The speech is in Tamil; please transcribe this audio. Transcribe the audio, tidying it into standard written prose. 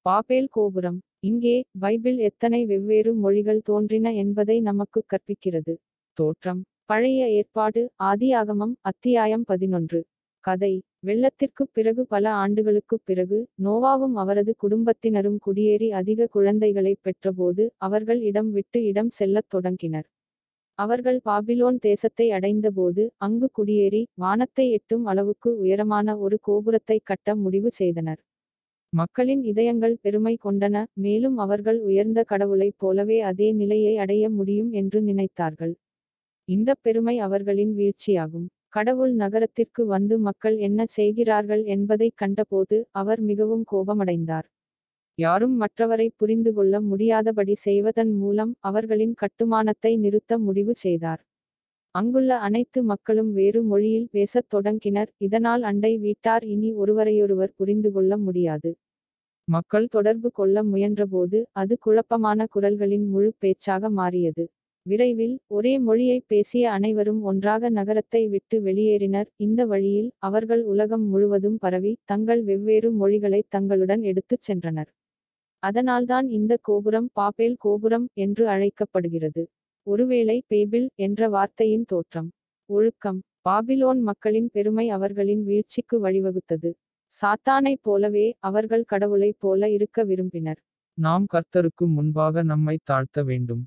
பாபேல் கோபுரம். இங்கே பைபிள் எத்தனை வெவ்வேறு மொழிகள் தோன்றின என்பதை நமக்கு கற்பிக்கிறது. தோற்றம். பழைய ஏற்பாடு ஆதியாகமம் அத்தியாயம் 11. கதை. வெள்ளத்திற்குப் பிறகு பல ஆண்டுகளுக்குப் பிறகு நோவாவும் அவரது குடும்பத்தினரும் குடியேறி அதிக குழந்தைகளைப் பெற்றபோது அவர்கள் இடம் விட்டு இடம் செல்லத் தொடங்கினர். அவர்கள் பாபிலோன் தேசத்தை அடைந்தபோது அங்கு குடியேறி வானத்தை எட்டும் அளவுக்கு உயரமான ஒரு கோபுரத்தைக் கட்ட முடிவு செய்தனர். மக்களின் இதயங்கள் பெருமை கொண்டன, மேலும் அவர்கள் உயர்ந்த கடவுளைப் போலவே அதே நிலையை அடைய முடியும் என்று நினைத்தார்கள். இந்தப் பெருமை அவர்களின் வீழ்ச்சியாகும். கடவுள் நகரத்திற்கு வந்து மக்கள் என்ன செய்கிறார்கள் என்பதைக் கண்டபோது அவர் மிகவும் கோபமடைந்தார். யாரும் மற்றவரை புரிந்துகொள்ள முடியாதபடி செய்வதன் மூலம் அவர்களின் கட்டுமானத்தை நிறுத்த முடிவு செய்தார். அங்குள்ள அனைத்து மக்களும் வேறு மொழியில் பேசத் தொடங்கினர், இதனால் அண்டை வீட்டார் இனி ஒருவரையொருவர் புரிந்துகொள்ள முடியாது. மக்கள் தொடர்பு கொள்ள முயன்றபோது அது குழப்பமான குரல்களின் முழு பேச்சாக மாறியது. விரைவில் ஒரே மொழியை பேசிய அனைவரும் ஒன்றாக நகரத்தை விட்டு வெளியேறினர். இந்த வழியில் அவர்கள் உலகம் முழுவதும் பரவி தங்கள் வெவ்வேறு மொழிகளை தங்களுடன் எடுத்துச் சென்றனர். அதனால்தான் இந்த கோபுரம் பாபேல் கோபுரம் என்று அழைக்கப்படுகிறது. ஒருவேளை பேபிள் என்ற வார்த்தையின் தோற்றம். ஒழுக்கம். பாபிலோன் மக்களின் பெருமை அவர்களின் வீழ்ச்சிக்கு வழிவகுத்தது. சாத்தானைப் போலவே அவர்கள் கடவுளைப் போல இருக்க விரும்பினர். நாம் கர்த்தருக்கு முன்பாக நம்மை தாழ்த்த வேண்டும்.